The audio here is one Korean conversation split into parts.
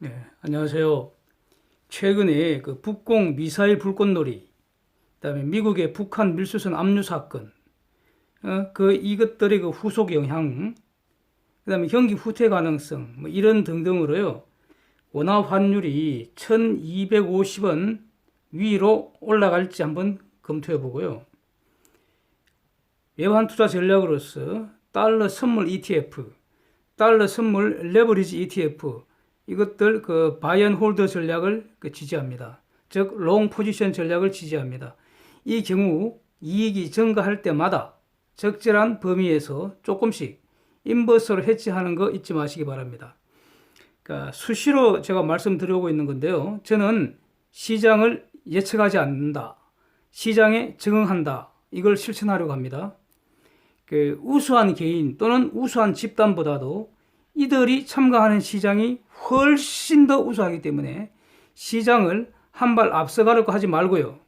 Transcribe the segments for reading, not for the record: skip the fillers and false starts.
네, 안녕하세요. 최근에 그 북공 미사일 불꽃놀이, 그다음에 미국의 북한 밀수선 압류 사건, 이것들의 그 후속 영향, 그다음에 경기 후퇴 가능성, 뭐 이런 등등으로요. 원화 환율이 1,250원 위로 올라갈지 한번 검토해 보고요. 외환 투자 전략으로서 달러 선물 ETF, 달러 선물 레버리지 ETF 이것들 그 바이 앤 홀더 전략을 지지합니다. 즉, 롱 포지션 전략을 지지합니다. 이 경우 이익이 증가할 때마다 적절한 범위에서 조금씩 인버스로 해지하는 거 잊지 마시기 바랍니다. 그러니까 수시로 제가 말씀드리고 있는 건데요. 저는 시장을 예측하지 않는다. 시장에 적응한다. 이걸 실천하려고 합니다. 그 우수한 개인 또는 우수한 집단보다도 이들이 참가하는 시장이 훨씬 더 우수하기 때문에 시장을 한 발 앞서가려고 하지 말고요.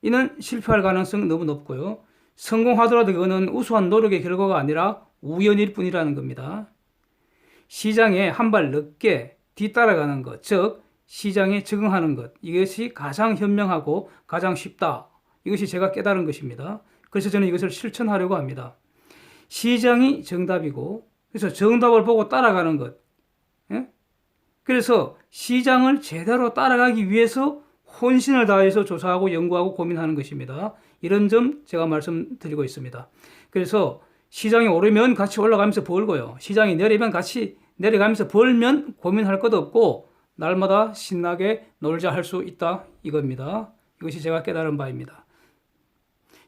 이는 실패할 가능성이 너무 높고요. 성공하더라도 그거는 우수한 노력의 결과가 아니라 우연일 뿐이라는 겁니다. 시장에 한 발 늦게 뒤따라가는 것, 즉 시장에 적응하는 것, 이것이 가장 현명하고 가장 쉽다. 이것이 제가 깨달은 것입니다. 그래서 저는 이것을 실천하려고 합니다. 시장이 정답이고, 그래서 정답을 보고 따라가는 것. 예? 그래서 시장을 제대로 따라가기 위해서 혼신을 다해서 조사하고 연구하고 고민하는 것입니다. 이런 점 제가 말씀드리고 있습니다. 그래서 시장이 오르면 같이 올라가면서 벌고요. 시장이 내리면 같이 내려가면서 벌면 고민할 것 없고 날마다 신나게 놀자 할 수 있다 이겁니다. 이것이 제가 깨달은 바입니다.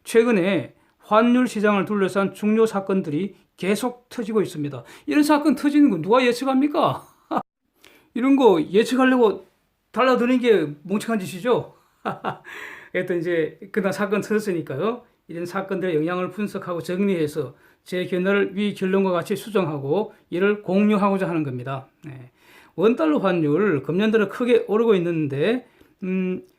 최근에 환율 시장을 둘러싼 중요 사건들이 계속 터지고 있습니다. 이런 사건 터지는 거 누가 예측합니까? 이런 거 예측하려고 달라드는 게 멍청한 짓이죠. 하여튼 이제 그날 사건 터졌으니까요. 이런 사건들의 영향을 분석하고 정리해서 제 견해를 위 결론과 같이 수정하고 이를 공유하고자 하는 겁니다. 네. 원달러 환율 금년 들어 크게 오르고 있는데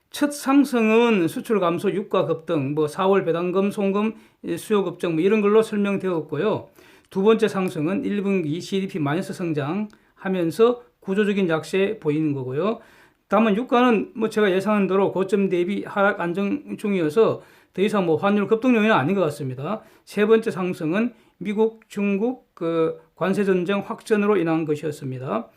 첫 상승은 수출 감소, 유가 급등, 4월 배당금, 송금, 수요 급증 이런 걸로 설명되었고요. 두 번째 상승은 1분기 GDP 마이너스 성장하면서 구조적인 약세 보이는 거고요. 다만 유가는 제가 예상한 대로 고점 대비 하락 안정 중이어서 더 이상 환율 급등 요인은 아닌 것 같습니다. 세 번째 상승은 미국, 중국 관세 전쟁 확전으로 인한 것이었습니다.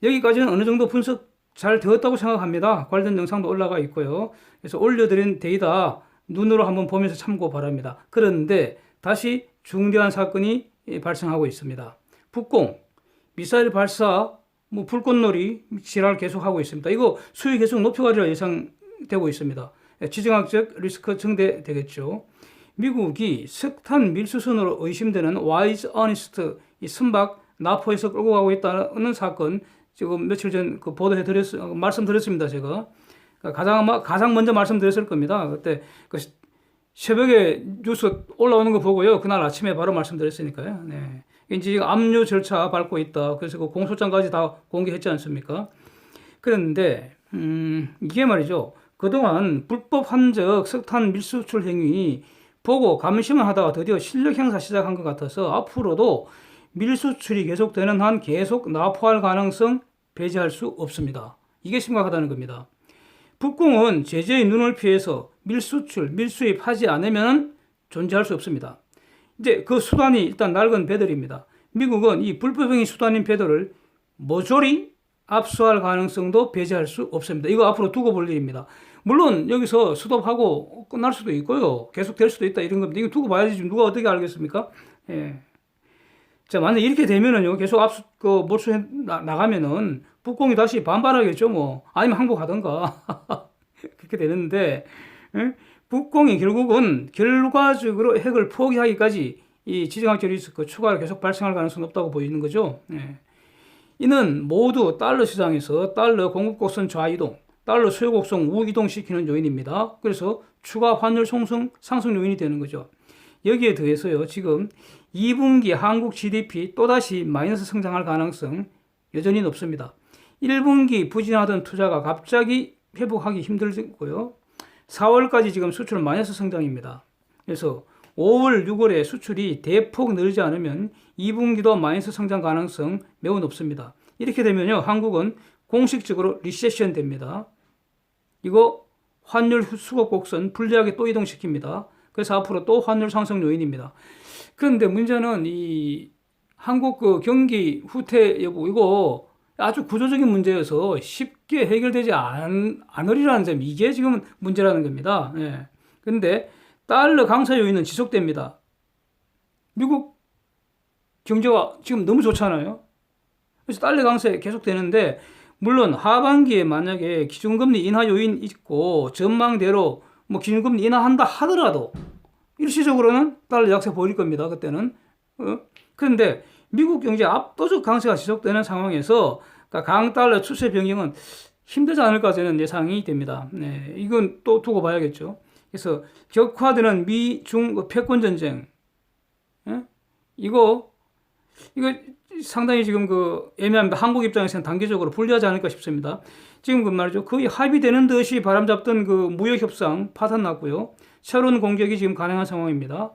여기까지는 어느 정도 분석 잘 되었다고 생각합니다. 관련 영상도 올라가 있고요. 그래서 올려드린 데이터 눈으로 한번 보면서 참고 바랍니다. 그런데 다시 중대한 사건이 발생하고 있습니다. 북공, 미사일 발사, 불꽃놀이 지랄 계속하고 있습니다. 이거 수위 계속 높여가리라 예상되고 있습니다. 지정학적 리스크 증대되겠죠. 미국이 석탄 밀수선으로 의심되는 와이즈 어니스트 이 선박 나포에서 끌고 가고 있다는 사건 지금 며칠 전 말씀드렸습니다. 제가 가장 먼저 말씀드렸을 겁니다. 그때 새벽에 뉴스 올라오는 거 보고요. 그날 아침에 바로 말씀드렸으니까요. 네. 이제 압류 절차 밟고 있다. 그래서 그 공소장까지 다 공개했지 않습니까? 그런데 이게 말이죠. 그동안 불법 한적 석탄 밀수출 행위 보고 감시만 하다가 드디어 실력 행사 시작한 것 같아서 앞으로도 밀수출이 계속되는 한 계속 납포할 가능성 배제할 수 없습니다. 이게 심각하다는 겁니다. 북공은 제재의 눈을 피해서 밀수입하지 않으면 존재할 수 없습니다. 이제 그 수단이 일단 낡은 배들입니다. 미국은 이 불법행위 수단인 배들을 모조리 압수할 가능성도 배제할 수 없습니다. 이거 앞으로 두고 볼 일입니다. 물론 여기서 스톱하고 끝날 수도 있고요. 계속 될 수도 있다 이런 겁니다. 이거 두고 봐야지 누가 어떻게 알겠습니까? 예. 자, 만약 이렇게 되면은요, 계속 몰수해 나가면은 북공이 다시 반발하겠죠, 아니면 항복하던가. 그렇게 되는데, 예? 북공이 결국은 결과적으로 핵을 포기하기까지 이 지정학적 리스크 추가로 계속 발생할 가능성이 높다고 보이는 거죠. 예. 이는 모두 달러 시장에서 달러 공급 곡선 좌이동, 달러 수요 곡선 우이동시키는 요인입니다. 그래서 추가 환율 상승 요인이 되는 거죠. 여기에 더해서요, 지금 2분기 한국 GDP 또다시 마이너스 성장할 가능성 여전히 높습니다. 1분기 부진하던 투자가 갑자기 회복하기 힘들고요. 4월까지 지금 수출 마이너스 성장입니다. 그래서 5월, 6월에 수출이 대폭 늘지 않으면 2분기도 마이너스 성장 가능성 매우 높습니다. 이렇게 되면요, 한국은 공식적으로 리세션 됩니다. 이거 환율 수급 곡선 불리하게 또 이동시킵니다. 그래서 앞으로 또 환율 상승 요인입니다. 그런데 문제는 이 한국 그 경기 후퇴 여부, 이거 아주 구조적인 문제여서 쉽게 해결되지 않으리라는 점, 이게 지금 문제라는 겁니다. 예. 근데 달러 강세 요인은 지속됩니다. 미국 경제가 지금 너무 좋잖아요. 그래서 달러 강세 계속되는데, 물론 하반기에 만약에 기준금리 인하 요인 있고 전망대로 뭐 기준금리 인하한다 하더라도 일시적으로는 달러 약세 보일 겁니다. 그때는. 그런데 미국 경제 압도적 강세가 지속되는 상황에서 강달러 추세 변경은 힘들지 않을까 저는 예상이 됩니다. 네, 이건 또 두고 봐야겠죠. 그래서 격화되는 미중 패권 전쟁, 예? 이거 상당히 지금 그 애매합니다. 한국 입장에서는 단계적으로 불리하지 않을까 싶습니다. 지금 그 말이죠. 거의 합의되는 듯이 바람잡던 그 무역 협상 파탄 났고요. 새로운 공격이 지금 가능한 상황입니다.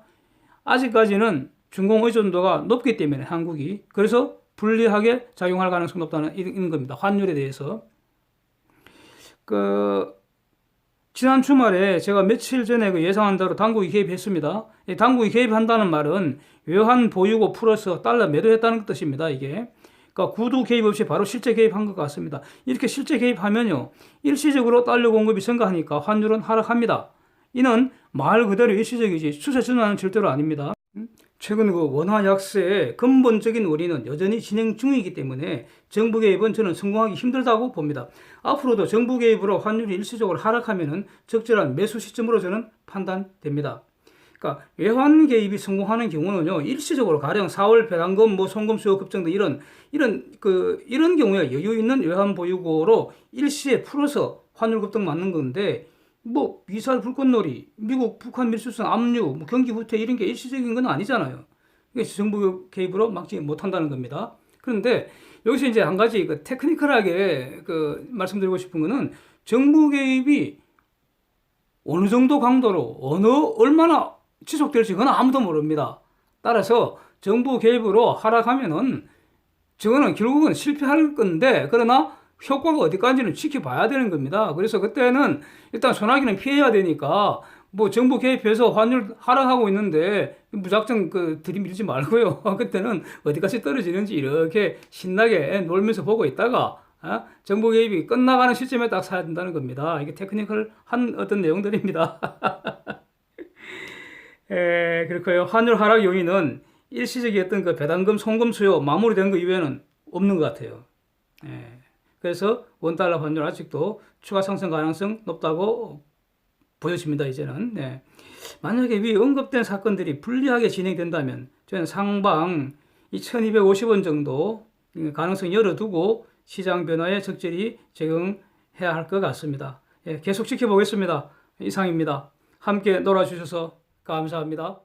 아직까지는 중공 의존도가 높기 때문에 한국이, 그래서 불리하게 작용할 가능성이 높다는 겁니다. 환율에 대해서. 지난 주말에 제가 며칠 전에 예상한 대로 당국이 개입했습니다. 당국이 개입한다는 말은 외환 보유고 플러스 달러 매도했다는 뜻입니다. 이게. 그러니까 구두 개입 없이 바로 실제 개입한 것 같습니다. 이렇게 실제 개입하면요, 일시적으로 달러 공급이 증가하니까 환율은 하락합니다. 이는 말 그대로 일시적이지 추세 전환은 절대로 아닙니다. 최근 원화 약세의 근본적인 원인은 여전히 진행 중이기 때문에 정부 개입은 저는 성공하기 힘들다고 봅니다. 앞으로도 정부 개입으로 환율이 일시적으로 하락하면은 적절한 매수 시점으로 저는 판단됩니다. 그러니까 외환 개입이 성공하는 경우는요, 일시적으로 가령 4월 배당금, 송금 수요 급증 등 이런 경우에 여유 있는 외환 보유고로 일시에 풀어서 환율 급등 맞는 건데, 뭐 미사일 불꽃놀이, 미국 북한 밀수성 압류, 경기 후퇴 이런 게 일시적인 건 아니잖아요. 이게 정부 개입으로 막지 못한다는 겁니다. 그런데 여기서 이제 한 가지 테크니컬하게 말씀드리고 싶은 거는, 정부 개입이 어느 정도 강도로 얼마나 지속될지 그건 아무도 모릅니다. 따라서 정부 개입으로 하락하면은 저거는 결국은 실패할 건데, 그러나 효과가 어디까지는 지켜봐야 되는 겁니다. 그래서 그때는 일단 소나기는 피해야 되니까 뭐 정부 개입해서 환율 하락하고 있는데 무작정 들이밀지 말고요. 그때는 어디까지 떨어지는지 이렇게 신나게 놀면서 보고 있다가 정부 개입이 끝나가는 시점에 딱 사야 된다는 겁니다. 이게 테크니컬한 어떤 내용들입니다. 그렇고요. 환율 하락 요인은 일시적이었던 배당금, 송금 수요 마무리된 거 이외에는 없는 것 같아요. 그래서 원달러 환율 아직도 추가 상승 가능성 높다고 보여집니다. 이제는. 만약에 위 언급된 사건들이 불리하게 진행된다면 저는 상방 2250원 정도 가능성 열어두고 시장 변화에 적절히 적응해야 할 것 같습니다. 계속 지켜보겠습니다. 이상입니다. 함께 놀아주셔서 감사합니다.